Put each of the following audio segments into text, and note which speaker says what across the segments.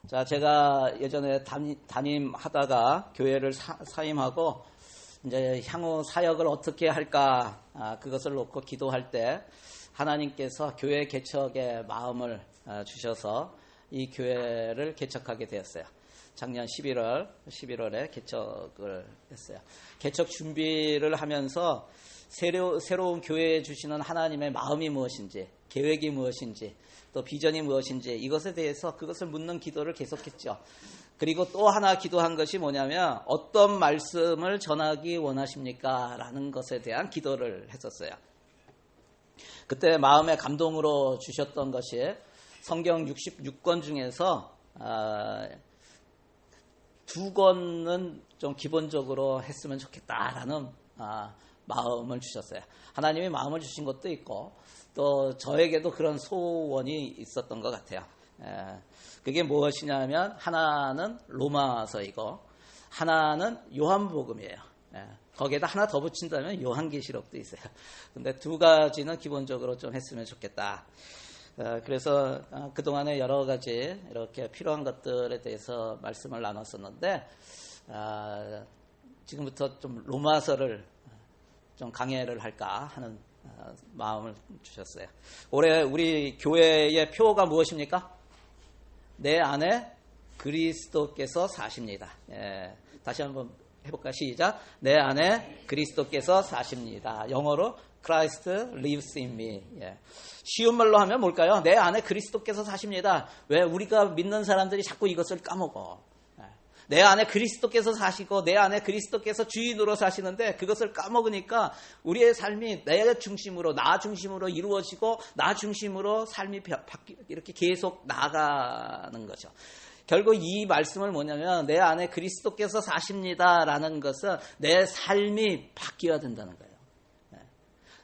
Speaker 1: 자, 제가 예전에 담임하다가 교회를 사임하고 이제 향후 사역을 어떻게 할까 그것을 놓고 기도할 때 하나님께서 교회 개척에 마음을 주셔서 이 교회를 개척하게 되었어요. 작년 11월에 개척을 했어요. 개척 준비를 하면서 새로운 교회에 주시는 하나님의 마음이 무엇인지, 계획이 무엇인지, 또 비전이 무엇인지 이것에 대해서 그것을 묻는 기도를 계속했죠. 그리고 또 하나 기도한 것이 뭐냐면 어떤 말씀을 전하기 원하십니까? 라는 것에 대한 기도를 했었어요. 그때 마음의 감동으로 주셨던 것이 성경 66권 중에서 2권은 좀 기본적으로 했으면 좋겠다라는 마음을 주셨어요. 하나님이 마음을 주신 것도 있고 또 저에게도 그런 소원이 있었던 것 같아요. 그게 무엇이냐면 하나는 로마서이고 하나는 요한복음이에요. 거기에다 하나 더 붙인다면 요한계시록도 있어요. 근데 2가지는 기본적으로 좀 했으면 좋겠다. 그래서 그동안에 여러 가지 이렇게 필요한 것들에 대해서 말씀을 나눴었는데 지금부터 좀 로마서를 좀 강해를 할까 하는 마음을 주셨어요. 올해 우리 교회의 표가 무엇입니까? 내 안에 그리스도께서 사십니다. 다시 한번 해볼까요? 시작. 내 안에 그리스도께서 사십니다. 영어로 Christ lives in me. 쉬운 말로 하면 뭘까요? 내 안에 그리스도께서 사십니다. 왜 우리가 믿는 사람들이 자꾸 이것을 까먹어? 내 안에 그리스도께서 사시고 내 안에 그리스도께서 주인으로 사시는데 그것을 까먹으니까 우리의 삶이 내 중심으로 나 중심으로 이루어지고 나 중심으로 삶이 이렇게 계속 나아가는 거죠. 결국 이 말씀을 뭐냐면 내 안에 그리스도께서 사십니다라는 것은 내 삶이 바뀌어야 된다는 거예요.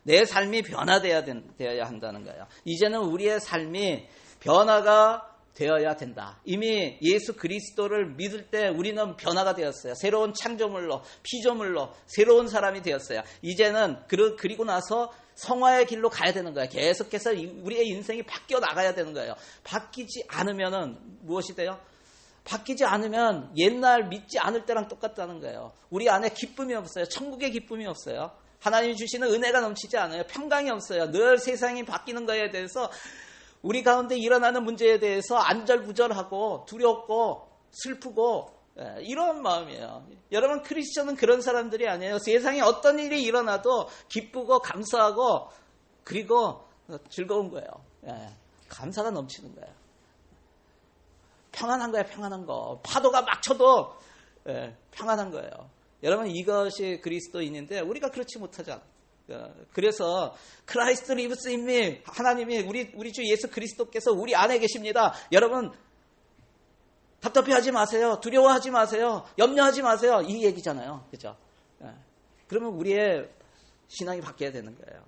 Speaker 1: 내 삶이 변화되어야 한다는 거예요. 이제는 우리의 삶이 변화가 되어야 된다. 이미 예수 그리스도를 믿을 때 우리는 변화가 되었어요. 새로운 창조물로, 피조물로 새로운 사람이 되었어요. 이제는 그리고 나서 성화의 길로 가야 되는 거예요. 계속해서 우리의 인생이 바뀌어 나가야 되는 거예요. 바뀌지 않으면은 무엇이 돼요? 바뀌지 않으면 옛날 믿지 않을 때랑 똑같다는 거예요. 우리 안에 기쁨이 없어요. 천국의 기쁨이 없어요. 하나님이 주시는 은혜가 넘치지 않아요. 평강이 없어요. 늘 세상이 바뀌는 거에 대해서 우리 가운데 일어나는 문제에 대해서 안절부절하고 두렵고 슬프고 이런 마음이에요. 여러분 크리스천은 그런 사람들이 아니에요. 세상에 어떤 일이 일어나도 기쁘고 감사하고 그리고 즐거운 거예요. 감사가 넘치는 거예요. 평안한 거예요. 평안한 거. 파도가 막 쳐도 평안한 거예요. 여러분 이것이 그리스도인인데 우리가 그렇지 못하잖아요. 그래서 Christ lives in me. 하나님이 우리 주 예수 그리스도께서 우리 안에 계십니다. 여러분 답답해하지 마세요. 두려워하지 마세요. 염려하지 마세요. 이 얘기잖아요. 그렇죠? 그러면 우리의 신앙이 바뀌어야 되는 거예요.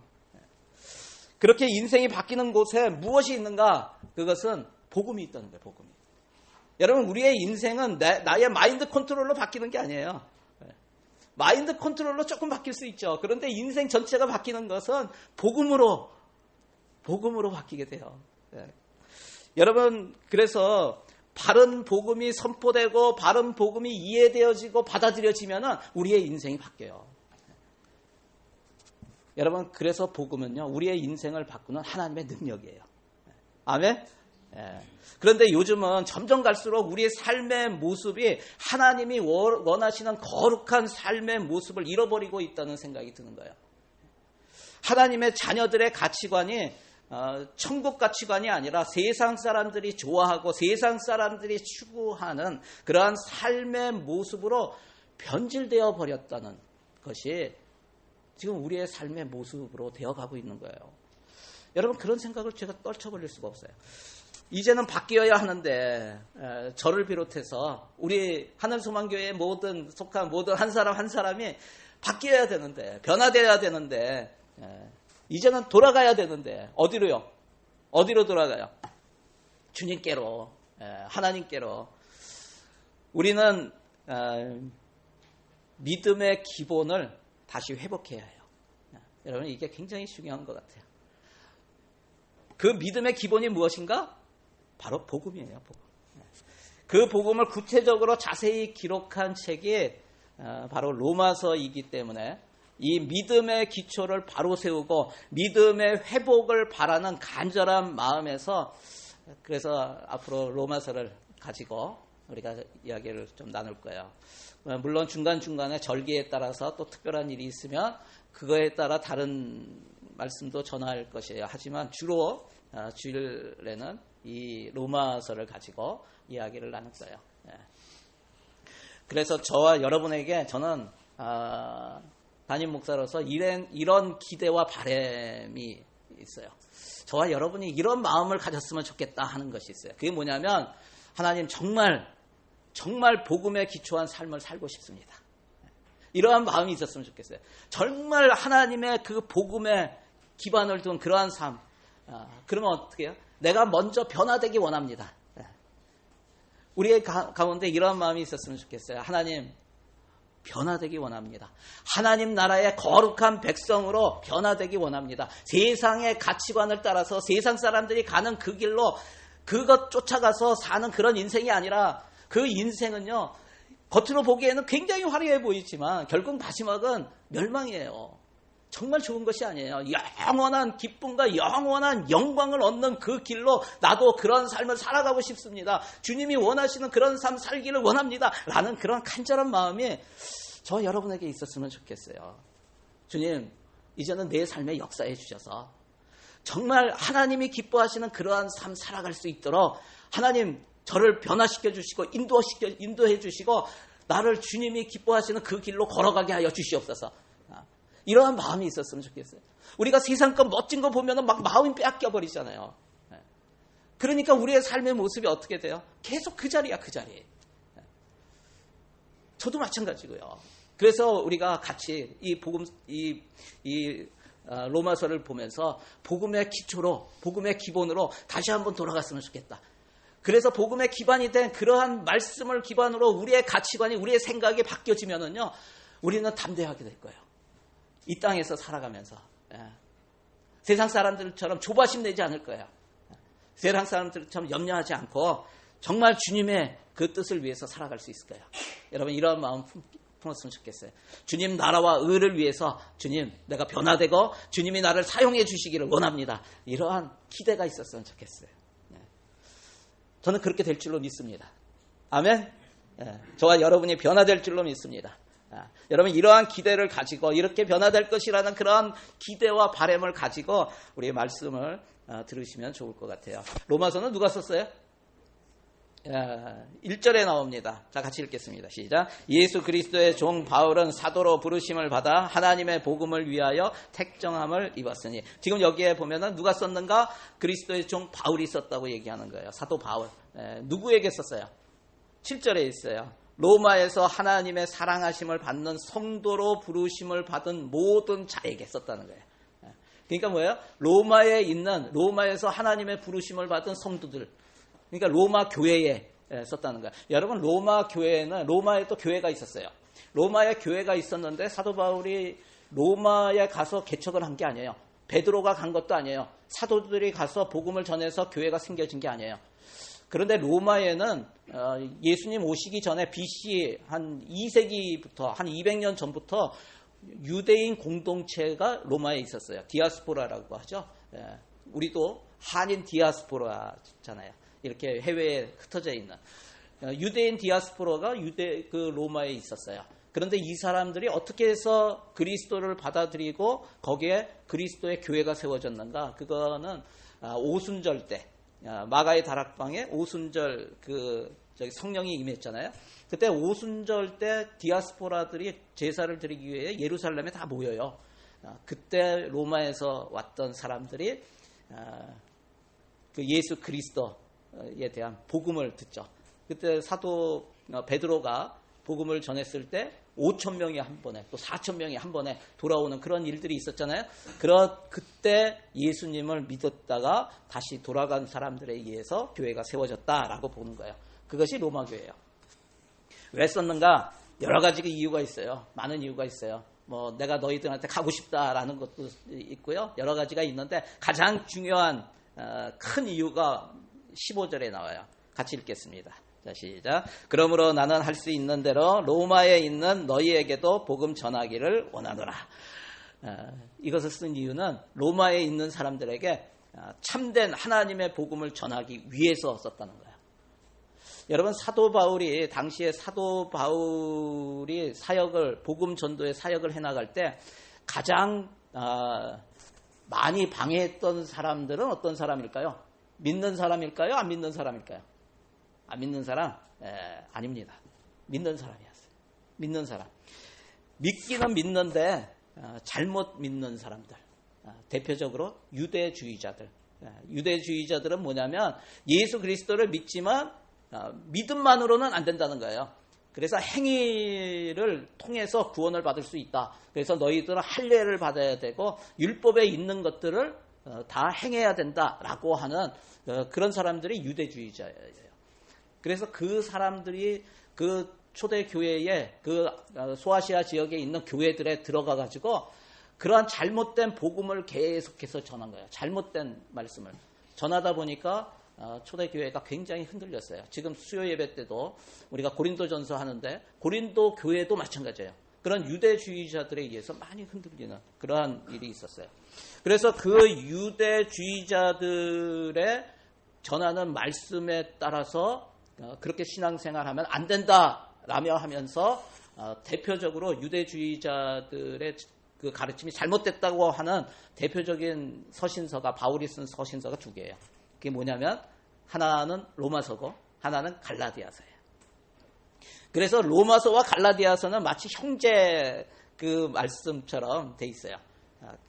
Speaker 1: 그렇게 인생이 바뀌는 곳에 무엇이 있는가? 그것은 복음이 있다는 거예요. 복음이. 여러분 우리의 인생은 나의 마인드 컨트롤로 바뀌는 게 아니에요. 마인드 컨트롤로 조금 바뀔 수 있죠. 그런데 인생 전체가 바뀌는 것은 복음으로 바뀌게 돼요. 여러분 그래서 바른 복음이 선포되고 바른 복음이 이해되어지고 받아들여지면 우리의 인생이 바뀌어요. 여러분 그래서 복음은요 우리의 인생을 바꾸는 하나님의 능력이에요. 아멘? 그런데 요즘은 점점 갈수록 우리의 삶의 모습이 하나님이 원하시는 거룩한 삶의 모습을 잃어버리고 있다는 생각이 드는 거예요. 하나님의 자녀들의 가치관이 천국 가치관이 아니라 세상 사람들이 좋아하고 세상 사람들이 추구하는 그러한 삶의 모습으로 변질되어 버렸다는 것이 지금 우리의 삶의 모습으로 되어가고 있는 거예요. 여러분 그런 생각을 제가 떨쳐버릴 수가 없어요. 이제는 바뀌어야 하는데 저를 비롯해서 우리 하늘소망교회에 속한 모든 한 사람 한 사람이 바뀌어야 되는데 변화되어야 되는데 이제는 돌아가야 되는데 어디로요? 어디로 돌아가요? 주님께로 하나님께로. 우리는 믿음의 기본을 다시 회복해야 해요. 여러분 이게 굉장히 중요한 것 같아요. 그 믿음의 기본이 무엇인가? 바로 복음이에요. 복음. 그 복음을 구체적으로 자세히 기록한 책이 바로 로마서이기 때문에 이 믿음의 기초를 바로 세우고 믿음의 회복을 바라는 간절한 마음에서 그래서 앞으로 로마서를 가지고 우리가 이야기를 좀 나눌 거예요. 물론 중간중간에 절기에 따라서 또 특별한 일이 있으면 그거에 따라 다른 말씀도 전할 것이에요. 하지만 주로 주일에는 이 로마서를 가지고 이야기를 나눌 거예요. 그래서 저와 여러분에게 저는 담임 목사로서 이런 기대와 바람이 있어요. 저와 여러분이 이런 마음을 가졌으면 좋겠다 하는 것이 있어요. 그게 뭐냐면 하나님 정말 복음에 기초한 삶을 살고 싶습니다. 이러한 마음이 있었으면 좋겠어요. 정말 하나님의 그 복음에 기반을 둔 그러한 삶. 그러면 어떻게 해요? 내가 먼저 변화되기 원합니다. 우리의 가운데 이러한 마음이 있었으면 좋겠어요. 하나님 변화되기 원합니다. 하나님 나라의 거룩한 백성으로 변화되기 원합니다. 세상의 가치관을 따라서 세상 사람들이 가는 그 길로 그것 쫓아가서 사는 그런 인생이 아니라 그 인생은요, 겉으로 보기에는 굉장히 화려해 보이지만 결국 마지막은 멸망이에요. 정말 좋은 것이 아니에요. 영원한 기쁨과 영원한 영광을 얻는 그 길로 나도 그런 삶을 살아가고 싶습니다. 주님이 원하시는 그런 삶 살기를 원합니다. 라는 그런 간절한 마음이 저 여러분에게 있었으면 좋겠어요. 주님, 이제는 내 삶에 역사해 주셔서 정말 하나님이 기뻐하시는 그러한 삶 살아갈 수 있도록 하나님 저를 변화시켜 주시고 인도해 주시고 나를 주님이 기뻐하시는 그 길로 걸어가게 하여 주시옵소서. 이러한 마음이 있었으면 좋겠어요. 우리가 세상 것 멋진 거 보면 막 마음이 뺏겨 버리잖아요. 그러니까 우리의 삶의 모습이 어떻게 돼요? 계속 그 자리야, 그 자리. 저도 마찬가지고요. 그래서 우리가 같이 이 복음, 로마서를 보면서 복음의 기초로, 복음의 기본으로 다시 한번 돌아갔으면 좋겠다. 그래서 복음의 기반이 된 그러한 말씀을 기반으로 우리의 가치관이, 우리의 생각이 바뀌어지면은요, 우리는 담대하게 될 거예요. 이 땅에서 살아가면서 세상 사람들처럼 조바심 내지 않을 거예요. 세상 사람들처럼 염려하지 않고 정말 주님의 그 뜻을 위해서 살아갈 수 있을 거예요. 여러분 이런 마음 품었으면 좋겠어요. 주님 나라와 의를 위해서 주님 내가 변화되고 주님이 나를 사용해 주시기를 원합니다. 이러한 기대가 있었으면 좋겠어요. 저는 그렇게 될 줄로 믿습니다. 아멘. 저와 여러분이 변화될 줄로 믿습니다. 여러분 이러한 기대를 가지고 이렇게 변화될 것이라는 그런 기대와 바람을 가지고 우리의 말씀을 들으시면 좋을 것 같아요. 로마서는 누가 썼어요? 1절에 나옵니다. 자, 같이 읽겠습니다. 시작. 예수 그리스도의 종 바울은 사도로 부르심을 받아 하나님의 복음을 위하여 택정함을 입었으니. 지금 여기에 보면은 누가 썼는가? 그리스도의 종 바울이 썼다고 얘기하는 거예요. 사도 바울. 누구에게 썼어요? 7절에 있어요. 로마에서 하나님의 사랑하심을 받는 성도로 부르심을 받은 모든 자에게 썼다는 거예요. 그러니까 뭐예요? 로마에서 하나님의 부르심을 받은 성도들. 그러니까 로마 교회에 썼다는 거예요. 여러분 로마 교회는 로마에 또 교회가 있었어요. 로마에 교회가 있었는데 사도 바울이 로마에 가서 개척을 한 게 아니에요. 베드로가 간 것도 아니에요. 사도들이 가서 복음을 전해서 교회가 생겨진 게 아니에요. 그런데 로마에는 예수님 오시기 전에 BC 한 2세기부터 한 200년 전부터 유대인 공동체가 로마에 있었어요. 디아스포라라고 하죠. 우리도 한인 디아스포라잖아요. 이렇게 해외에 흩어져 있는 유대인 디아스포라가 로마에 있었어요. 그런데 이 사람들이 어떻게 해서 그리스도를 받아들이고 거기에 그리스도의 교회가 세워졌는가? 그거는 오순절 때 마가의 다락방에 오순절 성령이 임했잖아요. 그때 오순절 때 디아스포라들이 제사를 드리기 위해 예루살렘에 다 모여요. 그때 로마에서 왔던 사람들이 그 예수 그리스도에 대한 복음을 듣죠. 그때 사도 베드로가 복음을 전했을 때 5,000명이 한 번에 또 4,000명이 한 번에 돌아오는 그런 일들이 있었잖아요. 그때 예수님을 믿었다가 다시 돌아간 사람들에 의해서 교회가 세워졌다라고 보는 거예요. 그것이 로마 교회예요. 왜 썼는가? 여러 가지 이유가 있어요. 많은 이유가 있어요. 내가 너희들한테 가고 싶다라는 것도 있고요. 여러 가지가 있는데 가장 중요한 큰 이유가 15절에 나와요. 같이 읽겠습니다. 자, 시작. 그러므로 나는 할 수 있는 대로 로마에 있는 너희에게도 복음 전하기를 원하노라. 이것을 쓴 이유는 로마에 있는 사람들에게 참된 하나님의 복음을 전하기 위해서 썼다는 거예요. 여러분, 사도 바울이 당시에 사도 바울이 사역을 복음 전도의 사역을 해나갈 때 가장 많이 방해했던 사람들은 어떤 사람일까요? 믿는 사람일까요? 안 믿는 사람일까요? 안 믿는 사람? 아닙니다. 믿는 사람이었어요. 믿는 사람. 믿기는 믿는데 잘못 믿는 사람들. 대표적으로 유대주의자들. 유대주의자들은 뭐냐면 예수 그리스도를 믿지만 믿음만으로는 안 된다는 거예요. 그래서 행위를 통해서 구원을 받을 수 있다. 그래서 너희들은 할례를 받아야 되고 율법에 있는 것들을 다 행해야 된다라고 하는 그런 사람들이 유대주의자예요. 그래서 그 사람들이 그 초대교회에 그 소아시아 지역에 있는 교회들에 들어가 가지고 그러한 잘못된 복음을 계속해서 전한 거예요. 잘못된 말씀을 전하다 보니까 초대교회가 굉장히 흔들렸어요. 지금 수요 예배 때도 우리가 고린도전서 하는데 고린도 교회도 마찬가지예요. 그런 유대주의자들에 의해서 많이 흔들리는 그러한 일이 있었어요. 그래서 그 유대주의자들의 전하는 말씀에 따라서 그렇게 신앙생활하면 안 된다라며 하면서 대표적으로 유대주의자들의 그 가르침이 잘못됐다고 하는 대표적인 서신서가 바울이 쓴 서신서가 두 개예요. 그게 뭐냐면 하나는 로마서고 하나는 갈라디아서예요. 그래서 로마서와 갈라디아서는 마치 형제 그 말씀처럼 돼 있어요.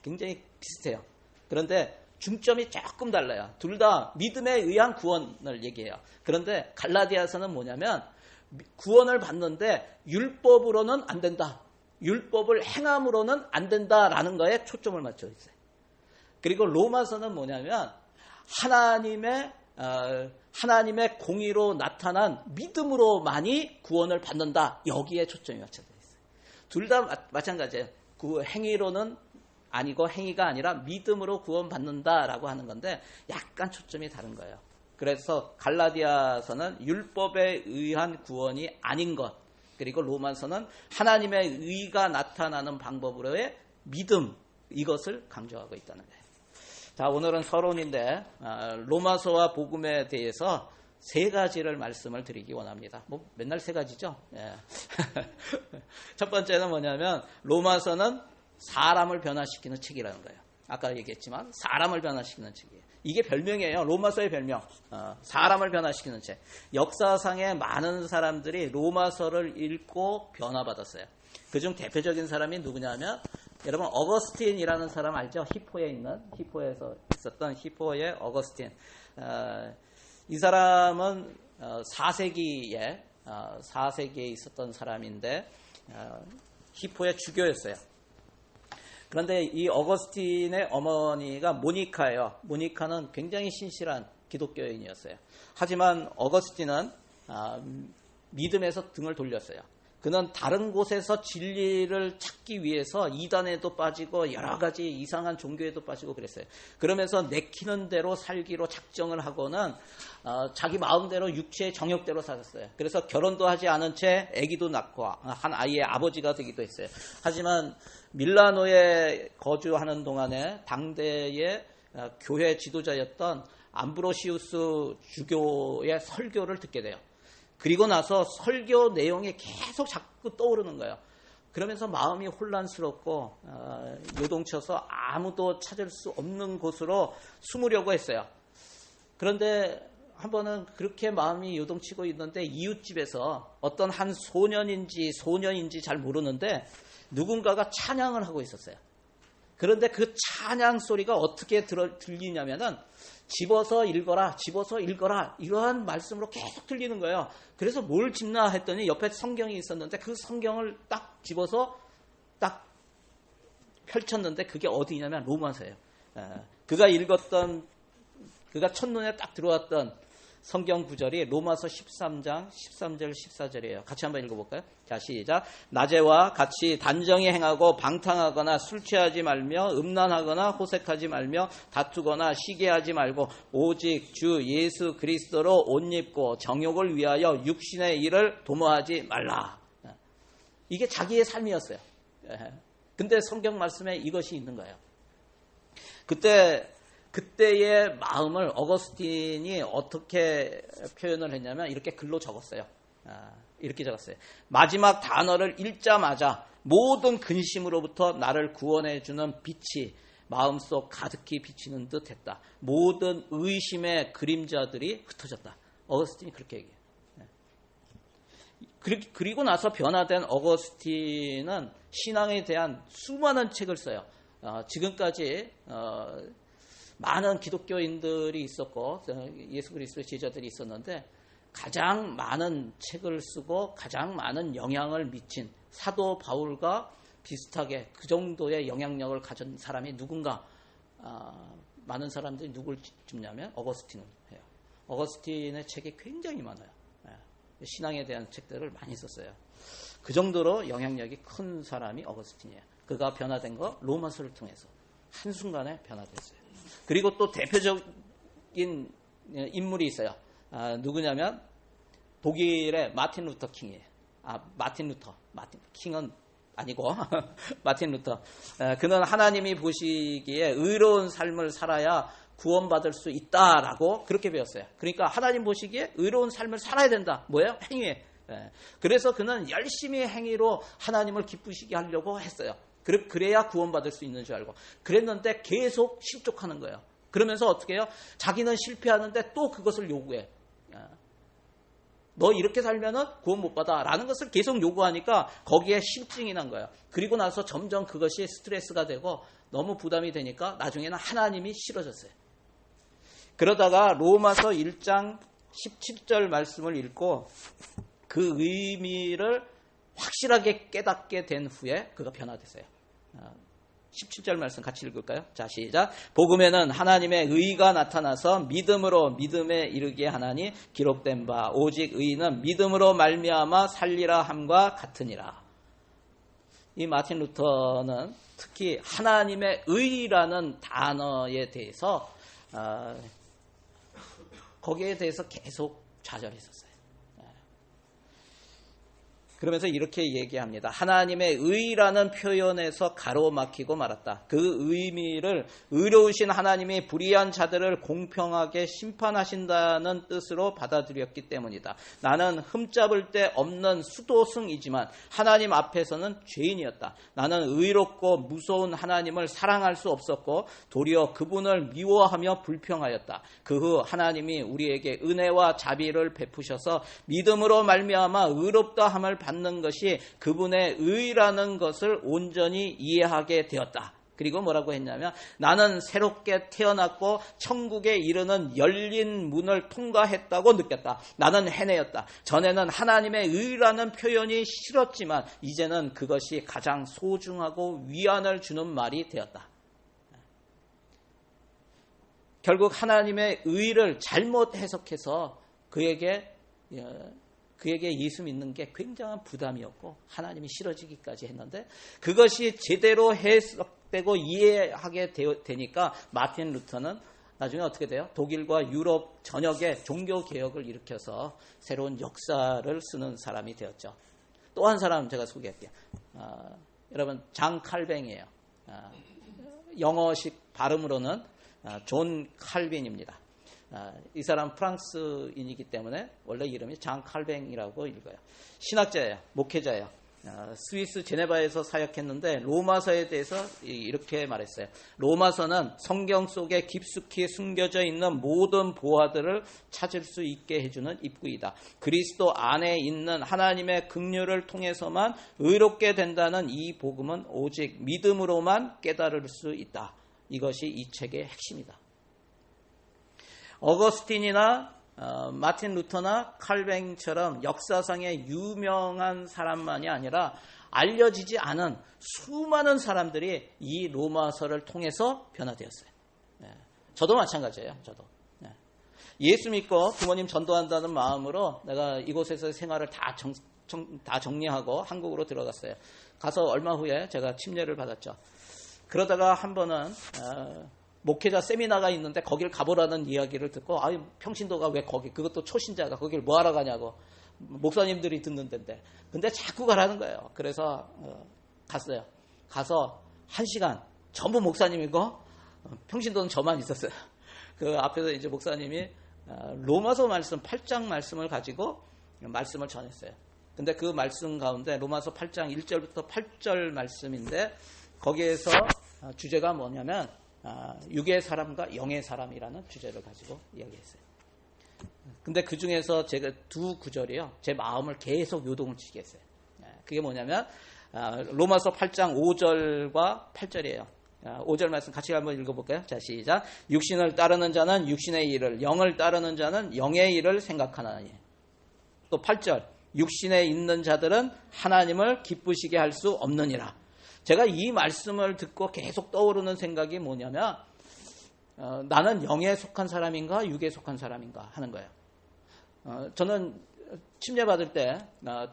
Speaker 1: 굉장히 비슷해요. 그런데 중점이 조금 달라요. 둘 다 믿음에 의한 구원을 얘기해요. 그런데 갈라디아서는 뭐냐면 구원을 받는데 율법으로는 안 된다. 율법을 행함으로는 안 된다라는 거에 초점을 맞춰 있어요. 그리고 로마서는 뭐냐면 하나님의 공의로 나타난 믿음으로만이 구원을 받는다. 여기에 초점이 맞춰져 있어요. 둘 다 마찬가지예요. 그 행위로는 아니고 행위가 아니라 믿음으로 구원받는다라고 하는 건데 약간 초점이 다른 거예요. 그래서 갈라디아서는 율법에 의한 구원이 아닌 것, 그리고 로마서는 하나님의 의가 나타나는 방법으로의 믿음, 이것을 강조하고 있다는 거예요. 자, 오늘은 서론인데 로마서와 복음에 대해서 세 가지를 말씀을 드리기 원합니다. 뭐 맨날 세 가지죠. 예. 첫 번째는 뭐냐면 로마서는 사람을 변화시키는 책이라는 거예요. 아까 얘기했지만 사람을 변화시키는 책이에요. 이게 별명이에요. 로마서의 별명. 사람을 변화시키는 책. 역사상에 많은 사람들이 로마서를 읽고 변화받았어요. 그중 대표적인 사람이 누구냐면 여러분 어거스틴이라는 사람 알죠? 히포에서 있었던 히포의 어거스틴. 이 사람은 4세기에 있었던 사람인데 히포의 주교였어요. 그런데 이 어거스틴의 어머니가 모니카예요. 모니카는 굉장히 신실한 기독교인이었어요. 하지만 어거스틴은 믿음에서 등을 돌렸어요. 그는 다른 곳에서 진리를 찾기 위해서 이단에도 빠지고 여러 가지 이상한 종교에도 빠지고 그랬어요. 그러면서 내키는 대로 살기로 작정을 하고는 자기 마음대로 육체의 정욕대로 살았어요. 그래서 결혼도 하지 않은 채 아기도 낳고 한 아이의 아버지가 되기도 했어요. 하지만 밀라노에 거주하는 동안에 당대의 교회 지도자였던 암브로시우스 주교의 설교를 듣게 돼요. 그리고 나서 설교 내용이 계속 자꾸 떠오르는 거예요. 그러면서 마음이 혼란스럽고 요동쳐서 아무도 찾을 수 없는 곳으로 숨으려고 했어요. 그런데 한 번은 그렇게 마음이 요동치고 있는데 이웃집에서 어떤 한 소년인지 잘 모르는데 누군가가 찬양을 하고 있었어요. 그런데 그 찬양 소리가 어떻게 들리냐면은 집어서 읽어라 이러한 말씀으로 계속 들리는 거예요. 그래서 뭘 집나 했더니 옆에 성경이 있었는데 그 성경을 딱 집어서 딱 펼쳤는데 그게 어디냐면 로마서예요. 그가 첫눈에 딱 들어왔던 성경 구절이 로마서 13장 13절 14절이에요. 같이 한번 읽어볼까요? 자, 시작. 낮에와 같이 단정히 행하고 방탕하거나 술 취하지 말며 음란하거나 호색하지 말며 다투거나 시기하지 말고 오직 주 예수 그리스도로 옷 입고 정욕을 위하여 육신의 일을 도모하지 말라. 이게 자기의 삶이었어요. 근데 성경 말씀에 이것이 있는 거예요. 그때의 마음을 어거스틴이 어떻게 표현을 했냐면 이렇게 글로 적었어요. 이렇게 적었어요. 마지막 단어를 읽자마자 모든 근심으로부터 나를 구원해주는 빛이 마음속 가득히 비치는 듯 했다. 모든 의심의 그림자들이 흩어졌다. 어거스틴이 그렇게 얘기해요. 그리고 나서 변화된 어거스틴은 신앙에 대한 수많은 책을 써요. 지금까지 많은 기독교인들이 있었고 예수 그리스도의 제자들이 있었는데 가장 많은 책을 쓰고 가장 많은 영향을 미친 사도 바울과 비슷하게 그 정도의 영향력을 가진 사람이 누군가 많은 사람들이 누굴 짚냐면 어거스틴을 해요. 어거스틴의 책이 굉장히 많아요. 신앙에 대한 책들을 많이 썼어요. 그 정도로 영향력이 큰 사람이 어거스틴이에요. 그가 변화된 거 로마서를 통해서 한순간에 변화됐어요. 그리고 또 대표적인 인물이 있어요. 누구냐면 독일의 마틴 루터 킹이에요. 마틴 킹은 아니고 마틴 루터. 그는 하나님이 보시기에 의로운 삶을 살아야 구원받을 수 있다라고 그렇게 배웠어요. 그러니까 하나님 보시기에 의로운 삶을 살아야 된다. 뭐예요? 행위에. 그래서 그는 열심히 행위로 하나님을 기쁘시게 하려고 했어요. 그래야 구원받을 수 있는 줄 알고. 그랬는데 계속 실족하는 거예요. 그러면서 어떻게 해요? 자기는 실패하는데 또 그것을 요구해. 너 이렇게 살면은 구원 못 받아 라는 것을 계속 요구하니까 거기에 실증이 난 거예요. 그리고 나서 점점 그것이 스트레스가 되고 너무 부담이 되니까 나중에는 하나님이 싫어졌어요. 그러다가 로마서 1장 17절 말씀을 읽고 그 의미를 확실하게 깨닫게 된 후에 그가 변화됐어요. 17절 말씀 같이 읽을까요? 자, 시작. 복음에는 하나님의 의가 나타나서 믿음으로 믿음에 이르게 하나니 기록된 바 오직 의는 믿음으로 말미암아 살리라 함과 같으니라. 이 마틴 루터는 특히 하나님의 의라는 단어에 대해서 거기에 대해서 계속 좌절했었어요. 그러면서 이렇게 얘기합니다. 하나님의 의라는 표현에서 가로막히고 말았다. 그 의미를 의로우신 하나님이 불의한 자들을 공평하게 심판하신다는 뜻으로 받아들였기 때문이다. 나는 흠잡을 데 없는 수도승이지만 하나님 앞에서는 죄인이었다. 나는 의롭고 무서운 하나님을 사랑할 수 없었고 도리어 그분을 미워하며 불평하였다. 그 후 하나님이 우리에게 은혜와 자비를 베푸셔서 믿음으로 말미암아 의롭다 함을 받는 것이 그분의 의라는 것을 온전히 이해하게 되었다. 그리고 뭐라고 했냐면 나는 새롭게 태어났고 천국에 이르는 열린 문을 통과했다고 느꼈다. 나는 해내었다. 전에는 하나님의 의라는 표현이 싫었지만 이제는 그것이 가장 소중하고 위안을 주는 말이 되었다. 결국 하나님의 의를 잘못 해석해서 그에게 예수 믿는 게 굉장한 부담이었고 하나님이 싫어지기까지 했는데 그것이 제대로 해석되고 이해하게 되니까 마틴 루터는 나중에 어떻게 돼요? 독일과 유럽 전역에 종교개혁을 일으켜서 새로운 역사를 쓰는 사람이 되었죠. 또 한 사람 제가 소개할게요. 여러분 장 칼뱅이에요. 영어식 발음으로는 존 칼빈입니다. 이 사람 프랑스인이기 때문에 원래 이름이 장 칼뱅이라고 읽어요. 신학자예요. 목회자예요. 스위스 제네바에서 사역했는데 로마서에 대해서 이렇게 말했어요. 로마서는 성경 속에 깊숙이 숨겨져 있는 모든 보화들을 찾을 수 있게 해주는 입구이다. 그리스도 안에 있는 하나님의 긍휼을 통해서만 의롭게 된다는 이 복음은 오직 믿음으로만 깨달을 수 있다. 이것이 이 책의 핵심이다. 어거스틴이나 마틴 루터나 칼뱅처럼 역사상의 유명한 사람만이 아니라 알려지지 않은 수많은 사람들이 이 로마서를 통해서 변화되었어요. 저도 마찬가지예요. 저도. 예수 믿고 부모님 전도한다는 마음으로 내가 이곳에서 생활을 다 정리하고 한국으로 들어갔어요. 가서 얼마 후에 제가 침례를 받았죠. 그러다가 한 번은 목회자 세미나가 있는데 거길 가보라는 이야기를 듣고 평신도가 왜 거기, 그것도 초신자가 거길 뭐하러 가냐고, 목사님들이 듣는 데인데, 근데 자꾸 가라는 거예요. 그래서 갔어요. 가서 1시간 전부 목사님이고 평신도는 저만 있었어요. 그 앞에서 이제 목사님이 로마서 말씀 8장 말씀을 가지고 말씀을 전했어요. 근데 그 말씀 가운데 로마서 8장 1절부터 8절 말씀인데, 거기에서 주제가 뭐냐면 육의 사람과 영의 사람이라는 주제를 가지고 이야기했어요. 근데 그 중에서 제가 두 구절이요, 제 마음을 계속 요동을 치게 했어요. 그게 뭐냐면 로마서 8장 5절과 8절이에요. 5절 말씀 같이 한번 읽어볼까요? 자, 시작. 육신을 따르는 자는 육신의 일을, 영을 따르는 자는 영의 일을 생각하나니. 또 8절. 육신에 있는 자들은 하나님을 기쁘시게 할 수 없느니라. 제가 이 말씀을 듣고 계속 떠오르는 생각이 뭐냐면 나는 영에 속한 사람인가 육에 속한 사람인가 하는 거예요. 저는 침례 받을 때,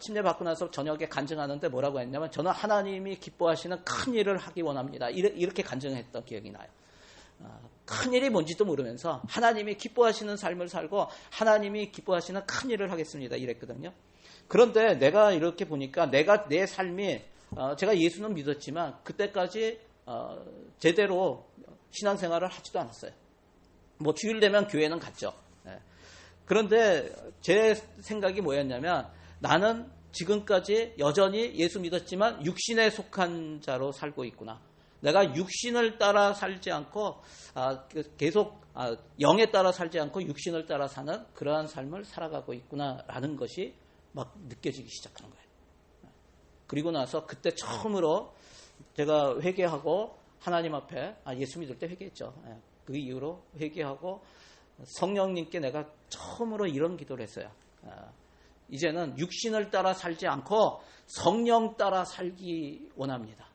Speaker 1: 침례 받고 나서 저녁에 간증하는데 뭐라고 했냐면, 저는 하나님이 기뻐하시는 큰 일을 하기 원합니다. 이렇게 간증했던 기억이 나요. 큰 일이 뭔지도 모르면서 하나님이 기뻐하시는 삶을 살고 하나님이 기뻐하시는 큰 일을 하겠습니다. 이랬거든요. 그런데 내가 이렇게 보니까 내 삶이, 제가 예수는 믿었지만 그때까지 제대로 신앙생활을 하지도 않았어요. 뭐 주일 되면 교회는 갔죠. 그런데 제 생각이 뭐였냐면, 나는 지금까지 여전히 예수 믿었지만 육신에 속한 자로 살고 있구나. 내가 육신을 따라 살지 않고 계속 영에 따라 살지 않고 육신을 따라 사는 그러한 삶을 살아가고 있구나라는 것이 막 느껴지기 시작한 거예요. 그리고 나서 그때 처음으로 제가 회개하고 하나님 앞에, 예수 믿을 때 회개했죠. 그 이후로 회개하고 성령님께 내가 처음으로 이런 기도를 했어요. 이제는 육신을 따라 살지 않고 성령 따라 살기 원합니다.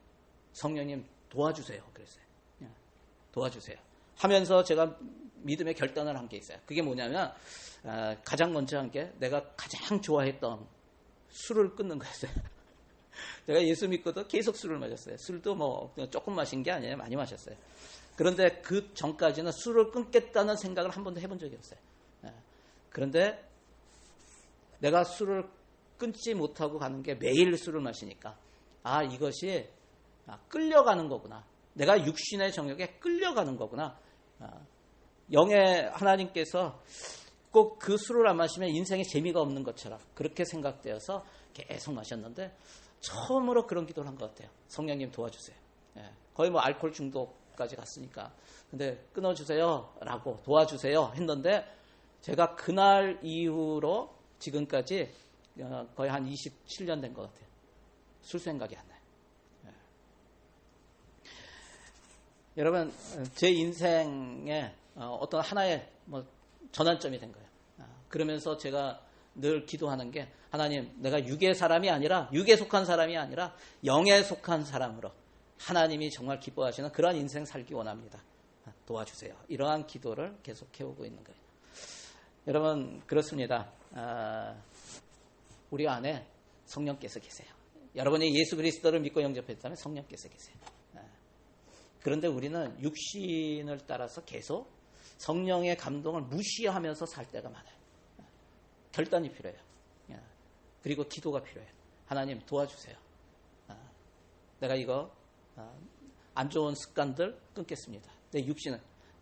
Speaker 1: 성령님 도와주세요. 그랬어요. 도와주세요. 하면서 제가 믿음의 결단을 한 게 있어요. 그게 뭐냐면 가장 먼저 한 게, 내가 가장 좋아했던 술을 끊는 거였어요. 제가 예수 믿고도 계속 술을 마셨어요. 술도 뭐 조금 마신 게 아니에요. 많이 마셨어요. 그런데 그 전까지는 술을 끊겠다는 생각을 한 번도 해본 적이 없어요. 그런데 내가 술을 끊지 못하고 가는 게 매일 술을 마시니까, 이것이 끌려가는 거구나. 내가 육신의 정욕에 끌려가는 거구나. 영의 하나님께서 꼭 그 술을 안 마시면 인생에 재미가 없는 것처럼 그렇게 생각되어서 계속 마셨는데, 처음으로 그런 기도를 한 것 같아요. 성령님 도와주세요. 거의 뭐 알코올 중독까지 갔으니까. 근데 끊어주세요 라고, 도와주세요 했는데, 제가 그날 이후로 지금까지 거의 한 27년 된 것 같아요. 술 생각이 안 나요. 여러분, 제 인생에 어떤 하나의 전환점이 된 거예요. 그러면서 제가 늘 기도하는 게, 하나님, 내가 육의 사람이 아니라, 육에 속한 사람이 아니라 영에 속한 사람으로 하나님이 정말 기뻐하시는 그러한 인생 살기 원합니다. 도와주세요. 이러한 기도를 계속 해오고 있는 거예요. 여러분, 그렇습니다. 우리 안에 성령께서 계세요. 여러분이 예수 그리스도를 믿고 영접했다면 성령께서 계세요. 그런데 우리는 육신을 따라서 계속 성령의 감동을 무시하면서 살 때가 많아요. 결단이 필요해요. 그리고 기도가 필요해요. 하나님 도와주세요. 내가 이거 안 좋은 습관들 끊겠습니다. 내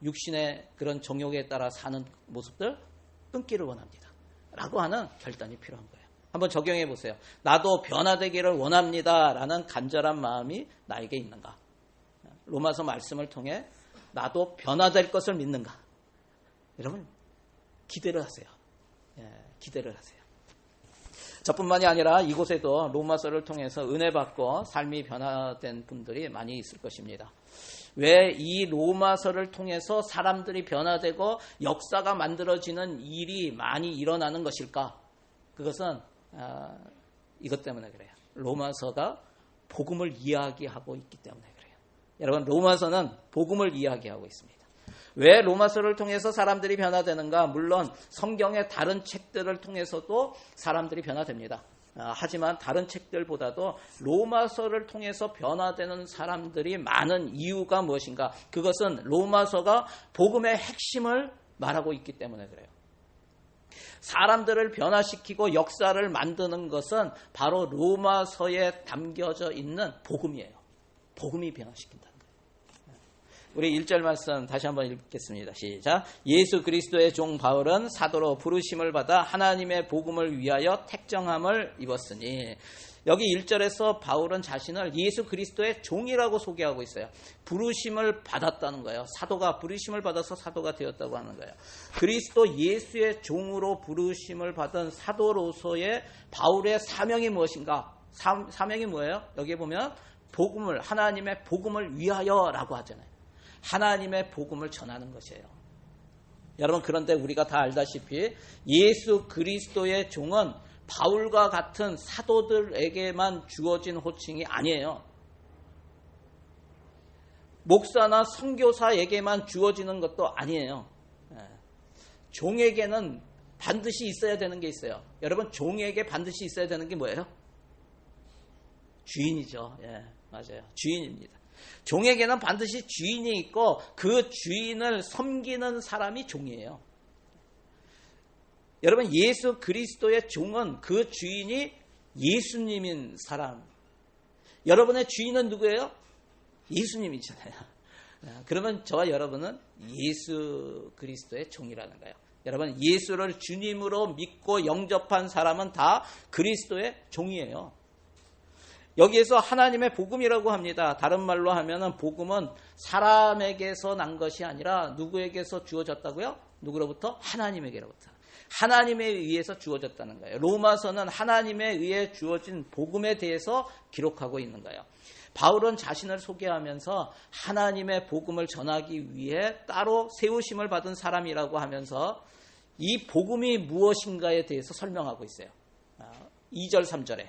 Speaker 1: 육신의 그런 정욕에 따라 사는 모습들 끊기를 원합니다. 라고 하는 결단이 필요한 거예요. 한번 적용해 보세요. 나도 변화되기를 원합니다. 라는 간절한 마음이 나에게 있는가? 로마서 말씀을 통해 나도 변화될 것을 믿는가? 여러분, 기대를 하세요. 기대를 하세요. 저뿐만이 아니라 이곳에도 로마서를 통해서 은혜 받고 삶이 변화된 분들이 많이 있을 것입니다. 왜 이 로마서를 통해서 사람들이 변화되고 역사가 만들어지는 일이 많이 일어나는 것일까? 그것은 이것 때문에 그래요. 로마서가 복음을 이야기하고 있기 때문에 그래요. 여러분, 로마서는 복음을 이야기하고 있습니다. 왜 로마서를 통해서 사람들이 변화되는가? 물론 성경의 다른 책들을 통해서도 사람들이 변화됩니다. 하지만 다른 책들보다도 로마서를 통해서 변화되는 사람들이 많은 이유가 무엇인가? 그것은 로마서가 복음의 핵심을 말하고 있기 때문에 그래요. 사람들을 변화시키고 역사를 만드는 것은 바로 로마서에 담겨져 있는 복음이에요. 복음이 변화시킨다는 거예요. 우리 1절 말씀 다시 한번 읽겠습니다. 시작. 예수 그리스도의 종 바울은 사도로 부르심을 받아 하나님의 복음을 위하여 택정함을 입었으니, 여기 1절에서 바울은 자신을 예수 그리스도의 종이라고 소개하고 있어요. 부르심을 받았다는 거예요. 사도가 부르심을 받아서 사도가 되었다고 하는 거예요. 그리스도 예수의 종으로 부르심을 받은 사도로서의 바울의 사명이 무엇인가? 사명이 뭐예요? 여기 보면 복음을, 하나님의 복음을 위하여라고 하잖아요. 하나님의 복음을 전하는 것이에요. 여러분, 그런데 우리가 다 알다시피 예수 그리스도의 종은 바울과 같은 사도들에게만 주어진 호칭이 아니에요. 목사나 선교사에게만 주어지는 것도 아니에요. 종에게는 반드시 있어야 되는 게 있어요. 여러분, 종에게 반드시 있어야 되는 게 뭐예요? 주인이죠. 예, 맞아요. 주인입니다. 종에게는 반드시 주인이 있고 그 주인을 섬기는 사람이 종이에요. 여러분, 예수 그리스도의 종은 그 주인이 예수님인 사람. 여러분의 주인은 누구예요? 예수님이잖아요. 그러면 저와 여러분은 예수 그리스도의 종이라는 거예요. 여러분, 예수를 주님으로 믿고 영접한 사람은 다 그리스도의 종이에요. 여기에서 하나님의 복음이라고 합니다. 다른 말로 하면은 복음은 사람에게서 난 것이 아니라 누구에게서 주어졌다고요? 누구로부터? 하나님에게로부터. 하나님에 의해서 주어졌다는 거예요. 로마서는 하나님에 의해 주어진 복음에 대해서 기록하고 있는 거예요. 바울은 자신을 소개하면서 하나님의 복음을 전하기 위해 따로 세우심을 받은 사람이라고 하면서 이 복음이 무엇인가에 대해서 설명하고 있어요. 2절, 3절에.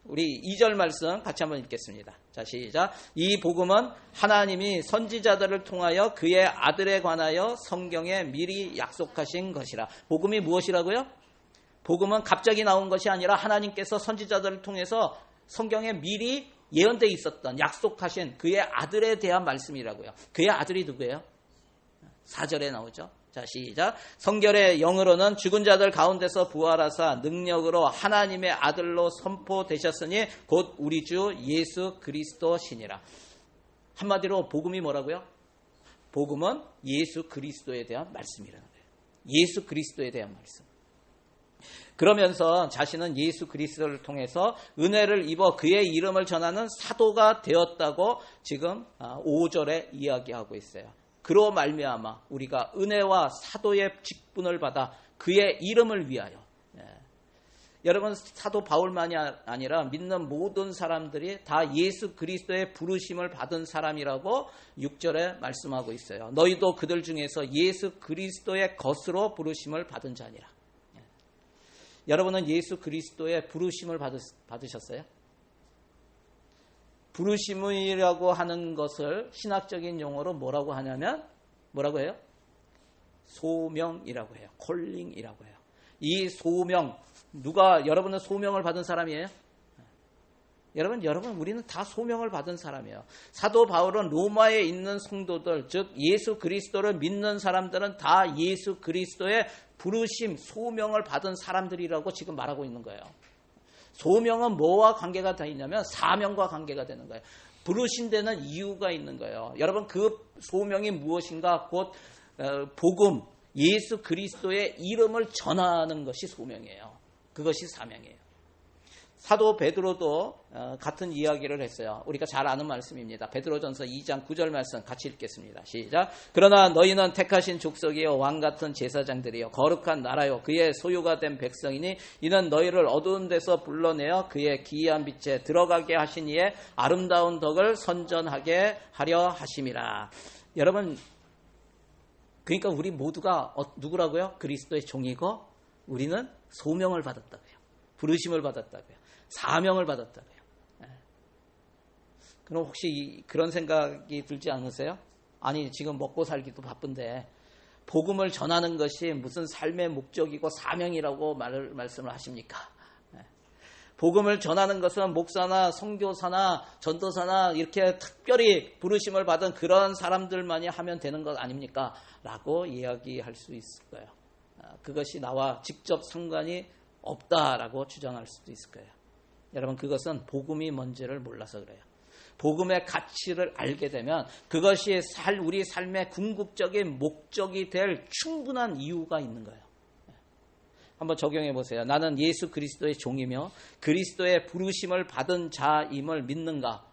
Speaker 1: 우리 2절 말씀 같이 한번 읽겠습니다. 자, 시작. 이 복음은 하나님이 선지자들을 통하여 그의 아들에 관하여 성경에 미리 약속하신 것이라. 복음이 무엇이라고요? 복음은 갑자기 나온 것이 아니라 하나님께서 선지자들을 통해서 성경에 미리 예언되어 있었던, 약속하신 그의 아들에 대한 말씀이라고요. 그의 아들이 누구예요? 4절에 나오죠. 자, 시작. 성결의 영으로는 죽은 자들 가운데서 부활하사 능력으로 하나님의 아들로 선포되셨으니 곧 우리 주 예수 그리스도시니라. 한마디로 복음이 뭐라고요? 복음은 예수 그리스도에 대한 말씀이라는 거예요. 예수 그리스도에 대한 말씀. 그러면서 자신은 예수 그리스도를 통해서 은혜를 입어 그의 이름을 전하는 사도가 되었다고 지금 5절에 이야기하고 있어요. 그로 말미암아 우리가 은혜와 사도의 직분을 받아 그의 이름을 위하여. 여러분, 사도 바울만이 아니라 믿는 모든 사람들이 다 예수 그리스도의 부르심을 받은 사람이라고 6절에 말씀하고 있어요. 너희도 그들 중에서 예수 그리스도의 것으로 부르심을 받은 자니라. 여러분은 예수 그리스도의 부르심을 받으셨어요? 부르심이라고 하는 것을 신학적인 용어로 뭐라고 하냐면, 뭐라고 해요? 소명이라고 해요. 콜링이라고 해요. 이 소명, 여러분은 소명을 받은 사람이에요? 여러분, 우리는 다 소명을 받은 사람이에요. 사도 바울은 로마에 있는 성도들, 즉 예수 그리스도를 믿는 사람들은 다 예수 그리스도의 부르심, 소명을 받은 사람들이라고 지금 말하고 있는 거예요. 소명은 뭐와 관계가 다 있냐면 사명과 관계가 되는 거예요. 부르신 데는 이유가 있는 거예요. 여러분, 그 소명이 무엇인가? 곧 복음, 예수 그리스도의 이름을 전하는 것이 소명이에요. 그것이 사명이에요. 사도 베드로도 같은 이야기를 했어요. 우리가 잘 아는 말씀입니다. 베드로전서 2장 9절 말씀 같이 읽겠습니다. 시작. 그러나 너희는 택하신 족속이요 왕같은 제사장들이요 거룩한 나라요 그의 소유가 된 백성이니 이는 너희를 어두운 데서 불러내어 그의 기이한 빛에 들어가게 하신 이의 아름다운 덕을 선전하게 하려 하심이라. 여러분, 그러니까 우리 모두가 누구라고요? 그리스도의 종이고 우리는 소명을 받았다고요. 부르심을 받았다고요. 사명을 받았다고요. 그럼 혹시 그런 생각이 들지 않으세요? 아니 지금 먹고 살기도 바쁜데 복음을 전하는 것이 무슨 삶의 목적이고 사명이라고 말씀을 하십니까? 복음을 전하는 것은 목사나 선교사나 전도사나 이렇게 특별히 부르심을 받은 그런 사람들만이 하면 되는 것 아닙니까? 라고 이야기할 수 있을 거예요. 그것이 나와 직접 상관이 없다라고 주장할 수도 있을 거예요. 여러분, 그것은 복음이 뭔지를 몰라서 그래요. 복음의 가치를 알게 되면 그것이 우리 삶의 궁극적인 목적이 될 충분한 이유가 있는 거예요. 한번 적용해 보세요. 나는 예수 그리스도의 종이며 그리스도의 부르심을 받은 자임을 믿는가?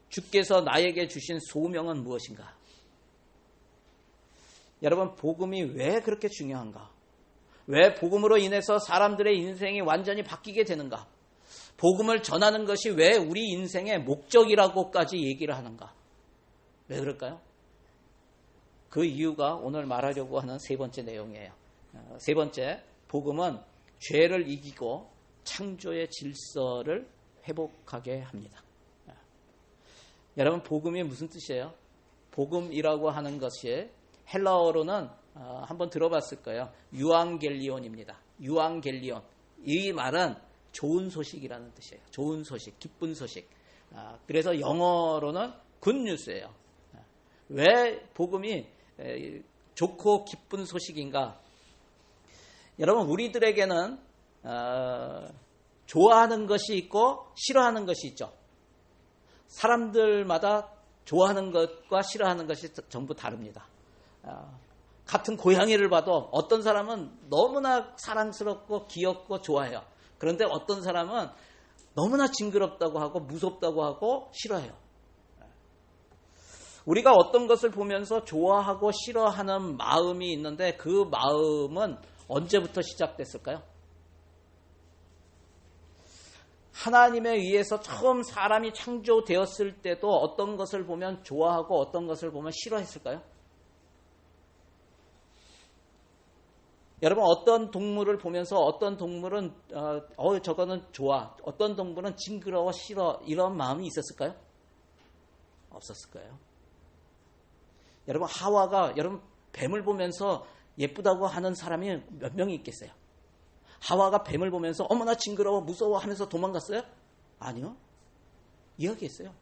Speaker 1: 주께서 나에게 주신 소명은 무엇인가? 여러분, 복음이 왜 그렇게 중요한가? 왜 복음으로 인해서 사람들의 인생이 완전히 바뀌게 되는가? 복음을 전하는 것이 왜 우리 인생의 목적이라고까지 얘기를 하는가? 왜 그럴까요? 그 이유가 오늘 말하려고 하는 세 번째 내용이에요. 세 번째, 복음은 죄를 이기고 창조의 질서를 회복하게 합니다. 여러분, 복음이 무슨 뜻이에요? 복음이라고 하는 것이 헬라어로는 한번 들어봤을 거예요. 유앙겔리온입니다. 유앙겔리온. 이 말은 좋은 소식이라는 뜻이에요. 좋은 소식, 기쁜 소식. 그래서 영어로는 굿뉴스예요. 왜 복음이 좋고 기쁜 소식인가? 여러분, 우리들에게는 좋아하는 것이 있고 싫어하는 것이 있죠. 사람들마다 좋아하는 것과 싫어하는 것이 전부 다릅니다. 같은 고양이를 봐도 어떤 사람은 너무나 사랑스럽고 귀엽고 좋아해요. 그런데 어떤 사람은 너무나 징그럽다고 하고 무섭다고 하고 싫어해요. 우리가 어떤 것을 보면서 좋아하고 싫어하는 마음이 있는데 그 마음은 언제부터 시작됐을까요? 하나님에 의해서 처음 사람이 창조되었을 때도 어떤 것을 보면 좋아하고 어떤 것을 보면 싫어했을까요? 여러분, 어떤 동물을 보면서 어떤 동물은 저거는 좋아, 어떤 동물은 징그러워, 싫어, 이런 마음이 있었을까요? 없었을 거예요. 여러분, 하와가 여러분 뱀을 보면서 예쁘다고 하는 사람이 몇 명이 있겠어요? 하와가 뱀을 보면서 어머나 징그러워 무서워 하면서 도망갔어요? 아니요. 이야기했어요.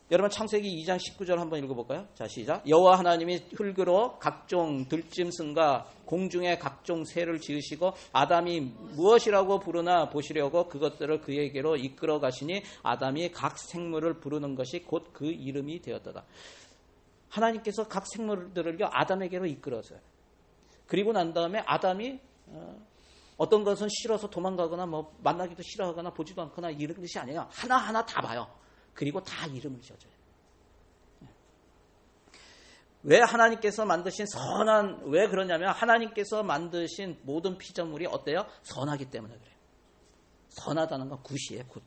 Speaker 1: 여러분, 창세기 2장 19절 한번 읽어볼까요? 자, 시작. 여호와 하나님이 흙으로 각종 들짐승과 공중의 각종 새를 지으시고 아담이 무엇이라고 부르나 보시려고 그것들을 그에게로 이끌어 가시니 아담이 각 생물을 부르는 것이 곧 그 이름이 되었더라. 하나님께서 각 생물들을 아담에게로 이끌어서요. 그리고 난 다음에 아담이 어떤 것은 싫어서 도망가거나 뭐 만나기도 싫어하거나 보지도 않거나 이런 것이 아니에요. 하나하나 다 봐요. 그리고 다 이름을 지어줘요. 왜 하나님께서 만드신 왜 그러냐면 하나님께서 만드신 모든 피조물이 어때요? 선하기 때문에 그래요. 선하다는 건 굿이에요, 굿.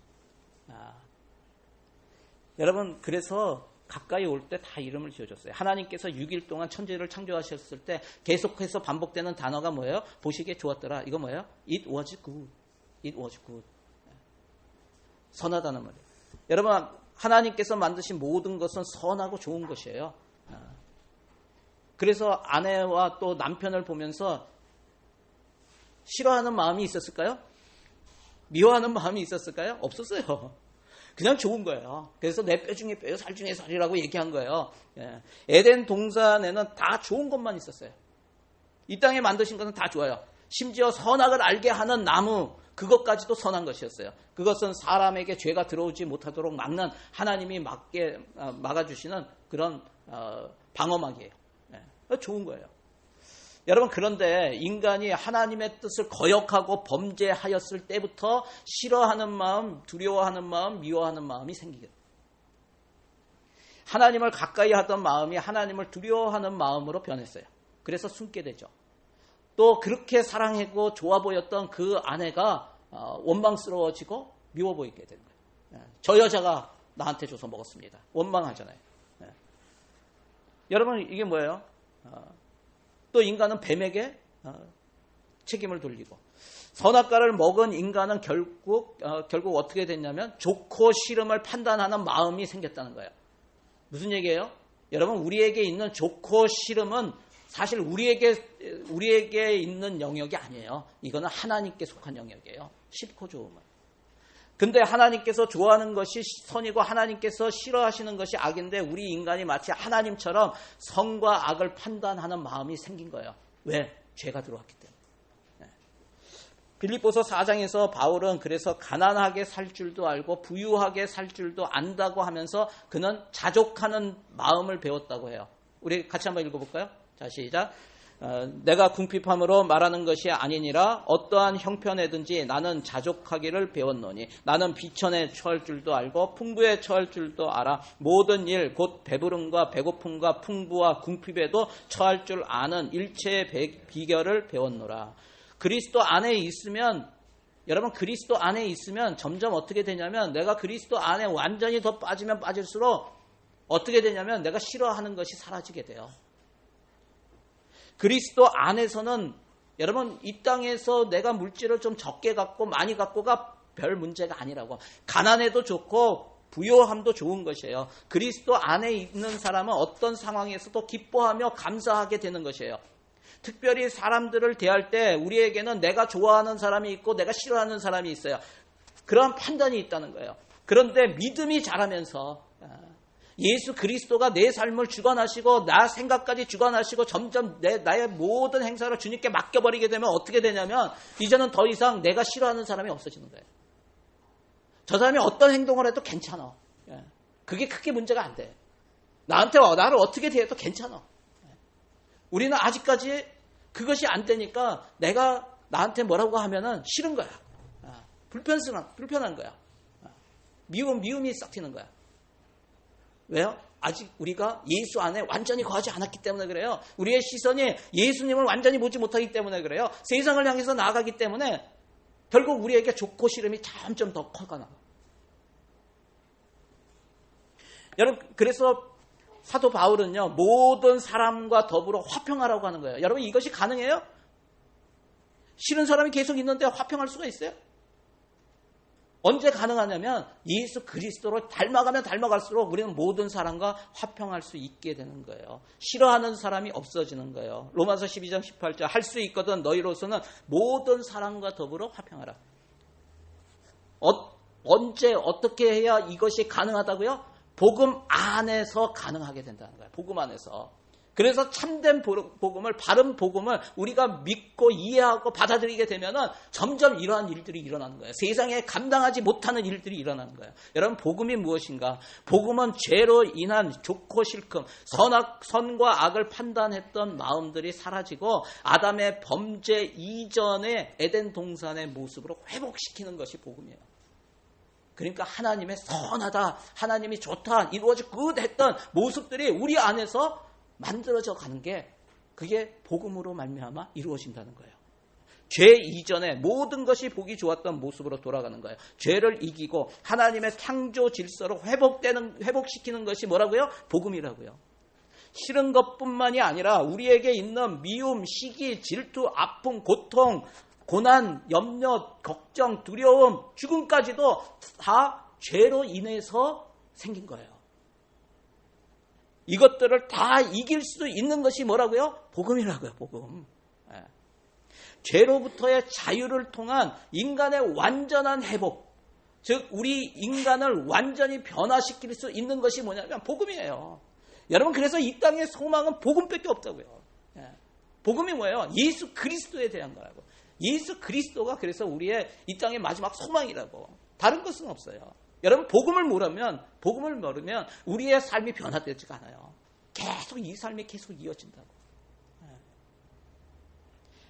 Speaker 1: 여러분, 그래서 가까이 올 때 다 이름을 지어줬어요. 하나님께서 6일 동안 천지를 창조하셨을 때 계속해서 반복되는 단어가 뭐예요? 보시기에 좋았더라. 이거 뭐예요? It was good. It was good. 선하다는 말이에요. 여러분, 하나님께서 만드신 모든 것은 선하고 좋은 것이에요. 그래서 아내와 또 남편을 보면서 싫어하는 마음이 있었을까요? 미워하는 마음이 있었을까요? 없었어요. 그냥 좋은 거예요. 그래서 내 뼈 중에 뼈요, 살 중에 살이라고 얘기한 거예요. 에덴 동산에는 다 좋은 것만 있었어요. 이 땅에 만드신 것은 다 좋아요. 심지어 선악을 알게 하는 나무, 그것까지도 선한 것이었어요. 그것은 사람에게 죄가 들어오지 못하도록 막는 하나님이 막아주시는 그런 방어막이에요. 좋은 거예요. 여러분, 그런데 인간이 하나님의 뜻을 거역하고 범죄하였을 때부터 싫어하는 마음, 두려워하는 마음, 미워하는 마음이 생기게 돼요. 하나님을 가까이 하던 마음이 하나님을 두려워하는 마음으로 변했어요. 그래서 숨게 되죠. 또 그렇게 사랑하고 좋아 보였던 그 아내가 원망스러워지고 미워 보이게 되는 거예요. 저 여자가 나한테 줘서 먹었습니다. 원망하잖아요. 여러분, 이게 뭐예요? 또 인간은 뱀에게 책임을 돌리고 선악과를 먹은 인간은 결국 어떻게 됐냐면 좋고 싫음을 판단하는 마음이 생겼다는 거예요. 무슨 얘기예요? 여러분, 우리에게 있는 좋고 싫음은 사실 우리에게 있는 영역이 아니에요. 이거는 하나님께 속한 영역이에요. 싫고 좋음은. 근데 하나님께서 좋아하는 것이 선이고 하나님께서 싫어하시는 것이 악인데 우리 인간이 마치 하나님처럼 선과 악을 판단하는 마음이 생긴 거예요. 왜? 죄가 들어왔기 때문에. 빌립보서 4장에서 바울은 그래서 가난하게 살 줄도 알고 부유하게 살 줄도 안다고 하면서 그는 자족하는 마음을 배웠다고 해요. 우리 같이 한번 읽어볼까요? 자, 시작. 내가 궁핍함으로 말하는 것이 아니니라 어떠한 형편에든지 나는 자족하기를 배웠노니 나는 비천에 처할 줄도 알고 풍부에 처할 줄도 알아 모든 일 곧 배부름과 배고픔과 풍부와 궁핍에도 처할 줄 아는 일체의 비결을 배웠노라. 그리스도 안에 있으면 여러분 그리스도 안에 있으면 점점 어떻게 되냐면 내가 그리스도 안에 완전히 더 빠지면 빠질수록 어떻게 되냐면 내가 싫어하는 것이 사라지게 돼요. 그리스도 안에서는 여러분 이 땅에서 내가 물질을 좀 적게 갖고 많이 갖고가 별 문제가 아니라고. 가난해도 좋고 부요함도 좋은 것이에요. 그리스도 안에 있는 사람은 어떤 상황에서도 기뻐하며 감사하게 되는 것이에요. 특별히 사람들을 대할 때 우리에게는 내가 좋아하는 사람이 있고 내가 싫어하는 사람이 있어요. 그런 판단이 있다는 거예요. 그런데 믿음이 자라면서 예수 그리스도가 내 삶을 주관하시고 나 생각까지 주관하시고 점점 나의 모든 행사를 주님께 맡겨버리게 되면 어떻게 되냐면 이제는 더 이상 내가 싫어하는 사람이 없어지는 거예요. 저 사람이 어떤 행동을 해도 괜찮아. 그게 크게 문제가 안 돼. 나를 어떻게 대해도 괜찮아. 우리는 아직까지 그것이 안 되니까 내가 나한테 뭐라고 하면은 싫은 거야. 불편한 거야. 미움이 싹 튀는 거야. 왜요? 아직 우리가 예수 안에 완전히 거하지 않았기 때문에 그래요. 우리의 시선이 예수님을 완전히 보지 못하기 때문에 그래요. 세상을 향해서 나아가기 때문에 결국 우리에게 좋고 싫음이 점점 더 커가나. 여러분 그래서 사도 바울은요 모든 사람과 더불어 화평하라고 하는 거예요. 여러분 이것이 가능해요? 싫은 사람이 계속 있는데 화평할 수가 있어요? 언제 가능하냐면 예수 그리스도로 닮아가면 닮아갈수록 우리는 모든 사람과 화평할 수 있게 되는 거예요. 싫어하는 사람이 없어지는 거예요. 로마서 12장 18절 할 수 있거든 너희로서는 모든 사람과 더불어 화평하라. 언제 어떻게 해야 이것이 가능하다고요? 복음 안에서 가능하게 된다는 거예요. 복음 안에서. 그래서 참된 복음을 바른 복음을 우리가 믿고 이해하고 받아들이게 되면은 점점 이러한 일들이 일어나는 거예요. 세상에 감당하지 못하는 일들이 일어나는 거예요. 여러분 복음이 무엇인가? 복음은 죄로 인한 좋고 싫음, 선과 악을 판단했던 마음들이 사라지고 아담의 범죄 이전의 에덴 동산의 모습으로 회복시키는 것이 복음이에요. 그러니까 하나님의 선하다, 하나님이 좋다, 이루어질 굿했던 모습들이 우리 안에서 만들어져 가는 게 그게 복음으로 말미암아 이루어진다는 거예요. 죄 이전에 모든 것이 보기 좋았던 모습으로 돌아가는 거예요. 죄를 이기고 하나님의 창조 질서로 회복시키는 것이 뭐라고요? 복음이라고요. 싫은 것뿐만이 아니라 우리에게 있는 미움, 시기, 질투, 아픔, 고통, 고난, 염려, 걱정, 두려움, 죽음까지도 다 죄로 인해서 생긴 거예요. 이것들을 다 이길 수 있는 것이 뭐라고요? 복음이라고요. 복음. 죄로부터의 자유를 통한 인간의 완전한 회복, 즉 우리 인간을 완전히 변화시킬 수 있는 것이 뭐냐면 복음이에요. 여러분 그래서 이 땅의 소망은 복음밖에 없다고요. 복음이 뭐예요? 예수 그리스도에 대한 거라고. 예수 그리스도가 그래서 우리의 이 땅의 마지막 소망이라고. 다른 것은 없어요. 여러분 복음을 모르면 우리의 삶이 변화되지가 않아요. 계속 이 삶이 계속 이어진다고.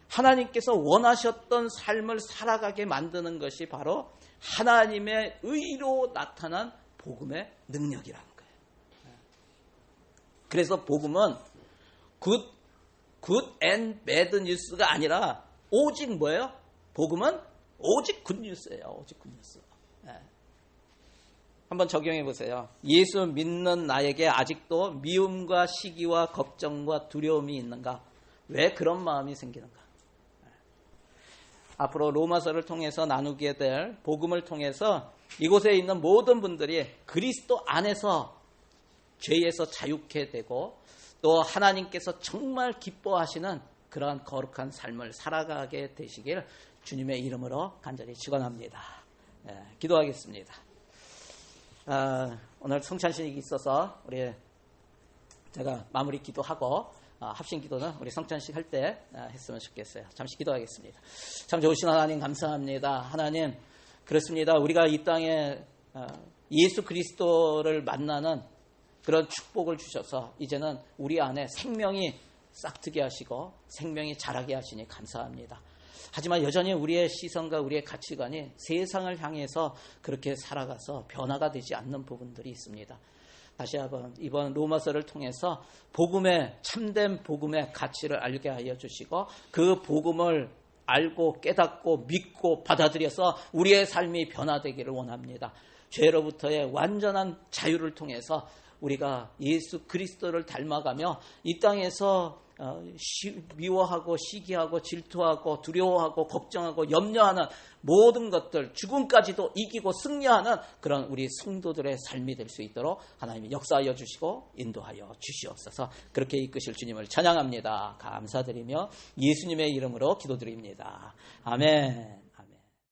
Speaker 1: 하나님께서 원하셨던 삶을 살아가게 만드는 것이 바로 하나님의 의로 나타난 복음의 능력이라는 거예요. 그래서 복음은 굿 앤 배드 뉴스가 아니라 오직 뭐예요? 복음은 오직 굿뉴스예요. 오직 굿뉴스. 한번 적용해 보세요. 예수 믿는 나에게 아직도 미움과 시기와 걱정과 두려움이 있는가? 왜 그런 마음이 생기는가? 앞으로 로마서를 통해서 나누게 될 복음을 통해서 이곳에 있는 모든 분들이 그리스도 안에서 죄에서 자유케 되고 또 하나님께서 정말 기뻐하시는 그러한 거룩한 삶을 살아가게 되시길 주님의 이름으로 간절히 축원합니다. 기도하겠습니다. 오늘 성찬식이 있어서 제가 마무리 기도하고 합심 기도는 우리 성찬식 할 때 했으면 좋겠어요. 잠시 기도하겠습니다. 참 좋으신 하나님 감사합니다. 하나님 그렇습니다. 우리가 이 땅에 예수 그리스도를 만나는 그런 축복을 주셔서 이제는 우리 안에 생명이 싹트게 하시고 생명이 자라게 하시니 감사합니다. 하지만 여전히 우리의 시선과 우리의 가치관이 세상을 향해서 그렇게 살아가서 변화가 되지 않는 부분들이 있습니다. 다시 한번 이번 로마서를 통해서 참된 복음의 가치를 알게 하여 주시고 그 복음을 알고 깨닫고 믿고 받아들여서 우리의 삶이 변화되기를 원합니다. 죄로부터의 완전한 자유를 통해서 우리가 예수 그리스도를 닮아가며 이 땅에서 미워하고 시기하고 질투하고 두려워하고 걱정하고 염려하는 모든 것들 죽음까지도 이기고 승리하는 그런 우리 성도들의 삶이 될 수 있도록 하나님이 역사하여 주시고 인도하여 주시옵소서. 그렇게 이끄실 주님을 찬양합니다. 감사드리며 예수님의 이름으로 기도드립니다. 아멘.